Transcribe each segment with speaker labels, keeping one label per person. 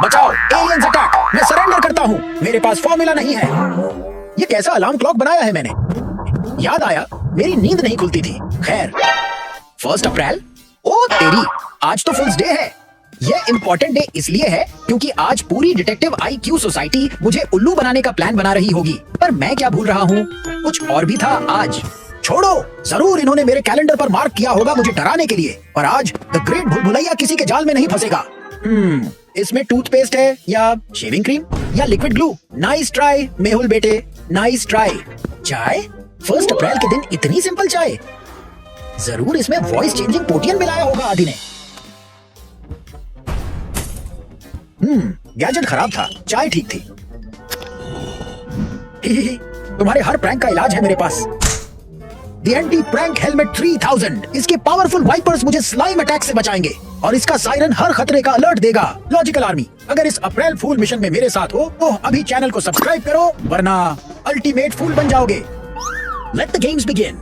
Speaker 1: बचाओ, aliens attack, मैं surrender करता हूँ, मेरे पास फॉर्मूला नहीं है। ये कैसा अलार्म क्लॉक बनाया है मैंने? याद आया, मेरी नींद नहीं खुलती थी। खैर, 1 अप्रैल, ओ तेरी, आज तो फुल्स डे है। यह इम्पोर्टेंट डे इसलिए है क्योंकि आज पूरी डिटेक्टिव IQ सोसाइटी मुझे उल्लू बनाने का प्लान बना रही होगी। पर मैं क्या भूल रहा हूँ, कुछ और भी था आज। छोड़ो, जरूर इन्होंने मेरे कैलेंडर पर मार्क किया होगा मुझे डराने के लिए। पर आज द ग्रेट भूलभुलैया किसी के जाल में नहीं फंसेगा। इसमें टूथपेस्ट है या शेविंग क्रीम या liquid glue? Nice try Mehul बेटे, नाइस ट्राई। चाय? 1 अप्रैल के दिन इतनी सिंपल चाय? जरूर इसमें वॉइस चेंजिंग पोटियन मिलाया होगा आदि ने। गैजेट खराब था, चाय ठीक थी। तुम्हारे हर प्रैंक का इलाज है मेरे पास। The एंटी प्रैंक हेलमेट 3000, इसके पावरफुल वाइपर्स मुझे स्लाइम अटैक से बचाएंगे और इसका सायरन हर खतरे का अलर्ट देगा। लॉजिकल आर्मी, अगर इस अप्रैल फूल मिशन में मेरे साथ हो तो अभी चैनल को सब्सक्राइब करो, वरना अल्टीमेट फूल बन जाओगे। Let the games begin.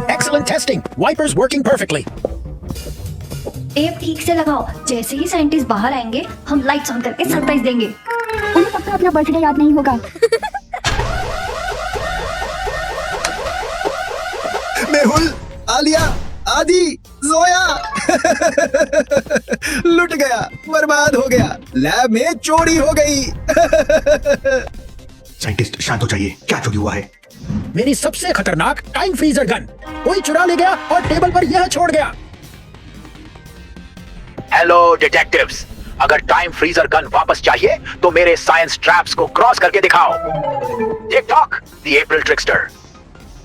Speaker 1: Excellent testing. Wipers working perfectly.
Speaker 2: Tape ठीक से लगाओ, जैसे ही साइंटिस्ट बाहर आएंगे हम लाइट्स ऑन करके सरप्राइज देंगे।
Speaker 3: उन्हें तब तक अपना बर्थडे याद नहीं होगा।
Speaker 1: मेहुल, आलिया, आदि, जोया लुट गया, बर्बाद हो गया, लैब में चोरी हो गई।
Speaker 4: साइंटिस्ट शांत हो जाइए, क्या चोरी हुआ है?
Speaker 1: मेरी सबसे खतरनाक टाइम फ्रीजर गन कोई चुरा ले गया और टेबल पर यह छोड़ गया।
Speaker 5: हेलो डिटेक्टिव्स, अगर टाइम फ्रीजर गन वापस चाहिए तो मेरे साइंस ट्रैप्स को क्रॉस करके दिखाओ। Tick tock, the April trickster.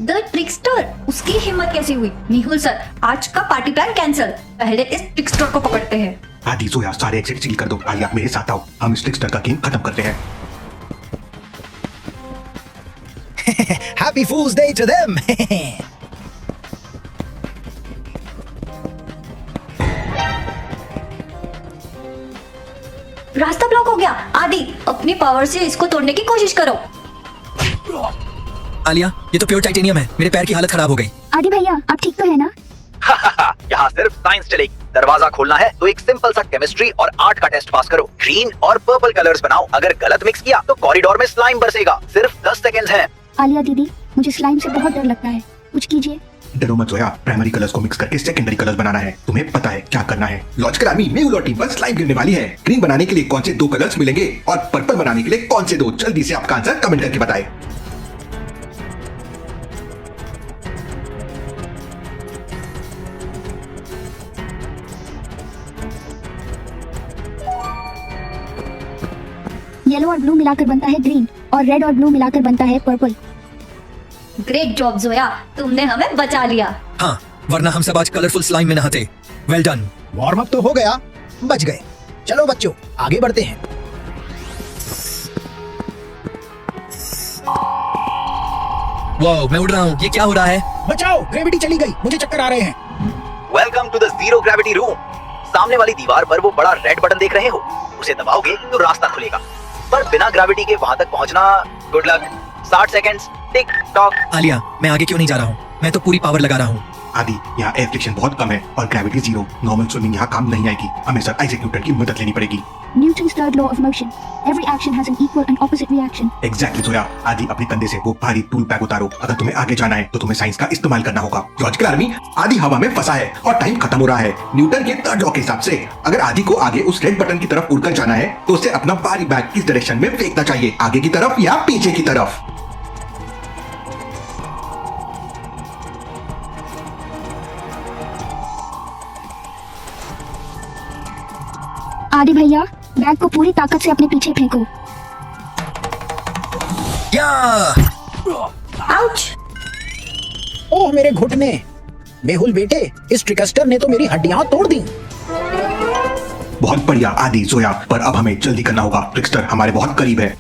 Speaker 2: The trickster, उसकी हिम्मत कैसी हुई? मेहुल सर, आज का पार्टी प्लान कैंसिल, पहले इस ट्रिकस्टर को पकड़ते हैं।
Speaker 4: आदि, जोया, सारे एग्जिट सील कर दो। आलिया, मेरे साथ आओ, हम इस ट्रिकस्टर का गेम खत्म करते हैं।
Speaker 1: Happy Fool's Day to them.
Speaker 2: रास्ता ब्लॉक हो गया। आदि, अपनी पावर से इसको तोड़ने की कोशिश करो।
Speaker 6: आलिया, ये तो प्योर टाइटेनियम है, मेरे पैर की हालत खराब हो गई।
Speaker 3: आदि भैया, आप ठीक तो है ना?
Speaker 5: यहाँ सिर्फ साइंस चलेगी। दरवाजा खोलना है तो एक सिंपल सा केमिस्ट्री और आर्ट का टेस्ट पास करो। ग्रीन और पर्पल कलर्स बनाओ, अगर गलत मिक्स किया तो कॉरिडोर में स्लाइम बरसेगा। सिर्फ 10 सेकेंड्स हैं।
Speaker 3: आलिया दीदी, मुझे स्लाइम से बहुत डर लगता है, कुछ कीजिए।
Speaker 4: डरो मत जोया, प्राइमरी कलर्स को मिक्स करके सेकेंडरी कलर्स बनाना है। तुम्हें पता है क्या करना है। लॉजिकल आर्मी, मेहुल और टीम पर स्लाइम गिरने वाली है। ग्रीन बनाने के लिए कौन से 2 कलर्स मिलेंगे और पर्पल बनाने के लिए कौन से 2? जल्दी से आपका आंसर कमेंट करके बताएं।
Speaker 3: येलो और ब्लू मिलाकर बनता है ग्रीन और रेड और ब्लू मिलाकर बनता है पर्पल।
Speaker 2: ग्रेट जॉब जोया, तुमने हमें बचा लिया।
Speaker 6: हाँ, वरना हम सब आज कलरफुल स्लाइम में नहाते। Well done.
Speaker 1: वार्म अप तो हो गया, बच गए। चलो बच्चों, आगे बढ़ते हैं।
Speaker 6: वाओ, मैं उड़ रहा हूँ, ये क्या हो रहा है?
Speaker 1: बचाओ, ग्रेविटी चली गई, मुझे चक्कर आ रहे हैं।
Speaker 5: Welcome to the zero gravity room. सामने वाली दीवार पर वो बड़ा रेड बटन देख रहे हो, उसे दबाओगे तो रास्ता खुलेगा। पर बिना ग्रेविटी के वहां तक पहुंचना, good luck. 60 seconds, tick tock.
Speaker 6: Alia, मैं आगे क्यों नहीं जा रहा हूँ? मैं तो पूरी पावर लगा रहा हूँ।
Speaker 4: आदि, यहाँ एयर फ्रिक्शन बहुत कम है और ग्रेविटी 0। नॉर्मल स्विमिंग यहाँ काम नहीं आएगी, हमें सर आइजैक न्यूटन की मदद लेनी पड़ेगी।
Speaker 3: Newton's third law of motion. Every action has an equal and opposite reaction.
Speaker 4: Exactly Zoya. आदि, अपने कंधे से वो भारी टूल बैग उतारो। अगर तुम्हें आगे जाना है तो तुम्हें साइंस का इस्तेमाल करना होगा। लॉजिकल आर्मी, आदि हवा में फंसा है और टाइम खत्म हो रहा है। न्यूटन के थर्ड लॉ के हिसाब से अगर आदि को आगे उस रेड बटन की तरफ उड़कर जाना है तो उसे अपना भारी बैग किस डायरेक्शन में फेंकना चाहिए, आगे की तरफ या पीछे की तरफ?
Speaker 3: आदि भैया, बैग को पूरी ताकत से अपने पीछे फेंको।
Speaker 6: या!
Speaker 2: आउच!
Speaker 1: ओह मेरे घुटने। मेहुल बेटे, इस ट्रिकस्टर ने तो मेरी हड्डियां तोड़ दी।
Speaker 4: बहुत बढ़िया आदि, जोया, पर अब हमें जल्दी करना होगा। ट्रिकस्टर हमारे बहुत करीब है।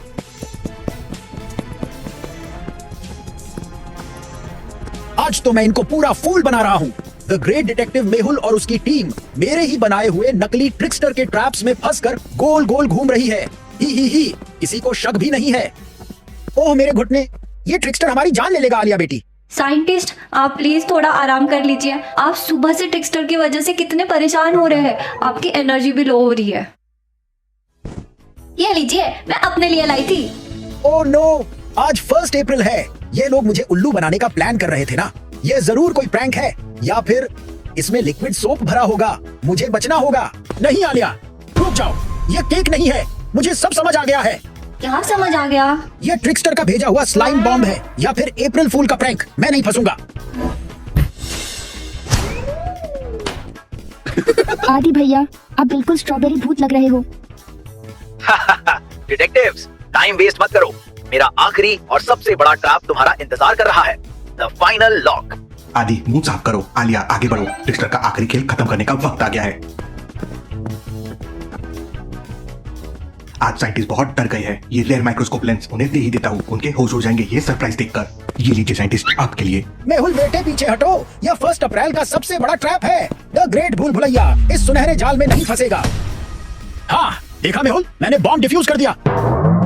Speaker 1: आज तो मैं इनको पूरा फूल बना रहा हूँ। द ग्रेट डिटेक्टिव मेहुल और उसकी टीम मेरे ही बनाए हुए नकली ट्रिकस्टर के ट्रैप्स में फंसकर गोल गोल घूम रही है। ही किसी को शक भी नहीं है। ओह मेरे घुटने, ये ट्रिकस्टर हमारी जान ले लेगा आलिया बेटी।
Speaker 2: साइंटिस्ट, आप प्लीज थोड़ा आराम कर लीजिए। आप सुबह से ट्रिक्स्टर की वजह से कितने परेशान हो रहे हैं, आपकी एनर्जी भी लो हो रही है। ये लीजिए, मैं अपने लिए लाई थी।
Speaker 1: ओह नो, आज 1 अप्रैल है। ये लोग मुझे उल्लू बनाने का प्लान कर रहे थे ना। ये जरूर कोई प्रैंक है, या फिर इसमें लिक्विड सोप भरा होगा। मुझे बचना होगा। नहीं आलिया, रुक जाओ, ये केक नहीं है। मुझे सब समझ आ गया है।
Speaker 2: क्या समझ आ गया?
Speaker 1: ये ट्रिक्स्टर का भेजा हुआ स्लाइम बॉम्ब है, या फिर अप्रैल फूल का प्रैंक। मैं नहीं फंसूंगा।
Speaker 3: आदि भैया, आप बिल्कुल स्ट्रॉबेरी भूत लग रहे हो।
Speaker 5: डिटेक्टिव्स, टाइम वेस्ट मत करो। मेरा आखिरी और सबसे बड़ा ट्रैप तुम्हारा इंतजार कर रहा है, द फाइनल लॉक।
Speaker 4: आदि मुंह साफ करो। आलिया आगे बढ़ो, ट्रिक्स्टर का आखिरी खेल खत्म करने का वक्त आ गया है। आज साइंटिस्ट बहुत डर गए हैं। ये रेयर माइक्रोस्कोप लेंस उन्हें दे ही देता हूँ, उनके होश हो जाएंगे ये सरप्राइज देखकर। ये लीजिए साइंटिस्ट, आपके लिए।
Speaker 1: मेहुल बेटे पीछे हटो, यह 1 अप्रैल का सबसे बड़ा ट्रैप है। द ग्रेट भूल भुलैया इस सुनहरे जाल में नहीं फंसेगा। हाँ देखा मेहुल, मैंने बॉम्ब डिफ्यूज कर दिया।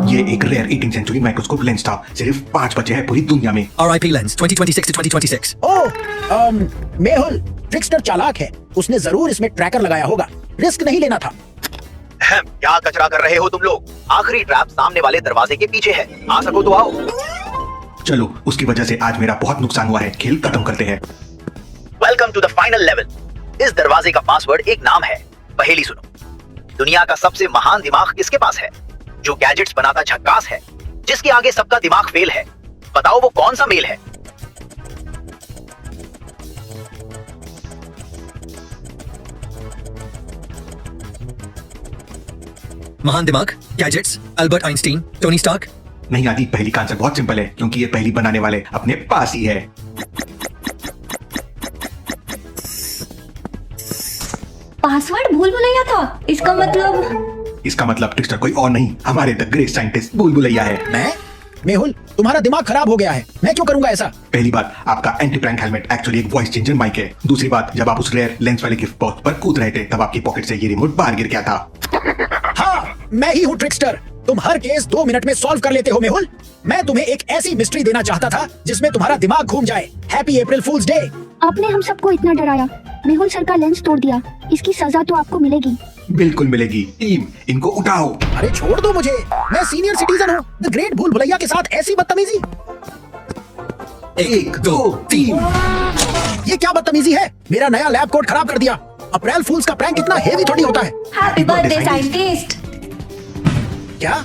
Speaker 4: ये एक rare 18th century microscope lens था। सिर्फ 5 बचे हैं पूरी दुनिया में।
Speaker 6: RIP lens 2026 to 2026.
Speaker 1: Oh Mehul, trickster चालाक है। उसने जरूर इसमें ट्रैकर लगाया होगा। रिस्क नहीं लेना था।
Speaker 5: क्या कचरा कर रहे हो तुम लोग? आखिरी ट्रैप सामने वाले दरवाजे के पीछे है, आ सको तो आओ।
Speaker 4: चलो, उसकी वजह से आज मेरा बहुत नुकसान हुआ है। खेल खत्म करते हैं।
Speaker 5: Welcome to the final level. इस दरवाजे का पासवर्ड एक नाम है। पहेली सुनो, दुनिया का सबसे महान दिमाग किसके पास है? जो गैजेट्स बनाता झक्कास है, जिसके आगे सबका दिमाग फेल है। बताओ वो कौन सा मेल है?
Speaker 6: महान दिमाग, gadgets, Albert Einstein, Tony Stark.
Speaker 4: नहीं आदि, पहली का आंसर बहुत सिंपल है, क्योंकि ये पहली बनाने वाले अपने पास ही है।
Speaker 2: पासवर्ड भूल भुलैया था, इसका मतलब
Speaker 4: ट्रिक्स्टर कोई और नहीं, हमारे द ग्रेट साइंटिस्ट भूल भुलैया है।
Speaker 1: मैं? मेहुल, तुम्हारा दिमाग खराब हो गया है। मैं क्यों करूंगा ऐसा?
Speaker 4: पहली बात, आपका एंटी प्रैंक हेलमेट एक्चुअली एक वॉइस चेंजर माइक है। दूसरी बात, जब आप उस रेयर लेंस वाले गिफ्ट बॉक्स पर कूद रहे थे, तब आपकी पॉकेट से ये रिमोट बाहर गिर गया था।
Speaker 1: हाँ, मैं ही हूँ ट्रिक्स्टर। तुम हर केस 2 मिनट में सॉल्व कर लेते हो मेहुल। मैं तुम्हें एक ऐसी मिस्ट्री देना चाहता था जिसमें तुम्हारा दिमाग घूम जाए। हैप्पी अप्रैल फूल्स डे।
Speaker 3: आपने हम सबको इतना डराया। मेहुल सर का लेंस तोड़ दिया, इसकी सजा तो आपको मिलेगी।
Speaker 4: बिल्कुल मिलेगी। टीम, इनको उठाओ।
Speaker 1: अरे छोड़ दो मुझे, मैं सीनियर सिटीजन हूँ। द ग्रेट भूल भुलैया के साथ ऐसी बदतमीजी।
Speaker 4: 1 2 3।
Speaker 1: ये क्या बदतमीजी है? मेरा नया लैब कोट खराब कर दिया। अप्रैल फूल्स का प्रैंक इतना हेवी थोड़ी होता है।
Speaker 2: Happy birthday scientist.
Speaker 1: क्या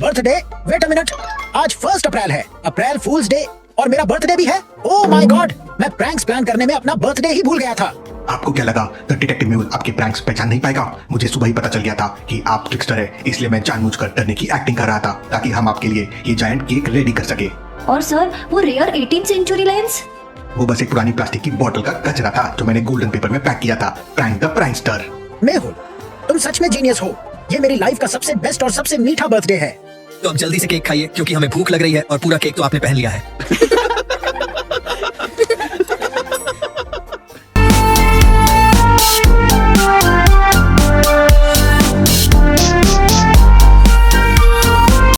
Speaker 1: बर्थडे? वेट अ मिनट, आज 1 अप्रैल है। अप्रैल फूल्स डे और मेरा बर्थडे भी है। ओह माय गॉड, मैं प्रैंक्स प्लान करने में अपना बर्थडे ही भूल गया था।
Speaker 4: आपको क्या लगा द डिटेक्टिव मेहुल आपके प्रैंक्स पहचान नहीं पाएगा? मुझे सुबह ही पता चल गया था कि आप ट्रिक्स्टर है, इसलिए मैं जानबूझकर डरने की एक्टिंग कर रहा था, ताकि हम आपके लिए ये जायंट केक रेडी कर सके।
Speaker 2: और सर, वो रेयर 18th सेंचुरी लेंस?
Speaker 4: वो बस एक पुरानी प्लास्टिक की बोतल का कचरा था जो मैंने गोल्डन पेपर में पैक किया था। Prank the prankster.
Speaker 1: मेहुल, तुम सच में जीनियस हो। ये मेरी लाइफ का सबसे बेस्ट और सबसे मीठा बर्थडे है।
Speaker 6: तो अब जल्दी से केक खाइए, क्योंकि हमें भूख लग रही है और पूरा केक तो आपने पहन लिया है।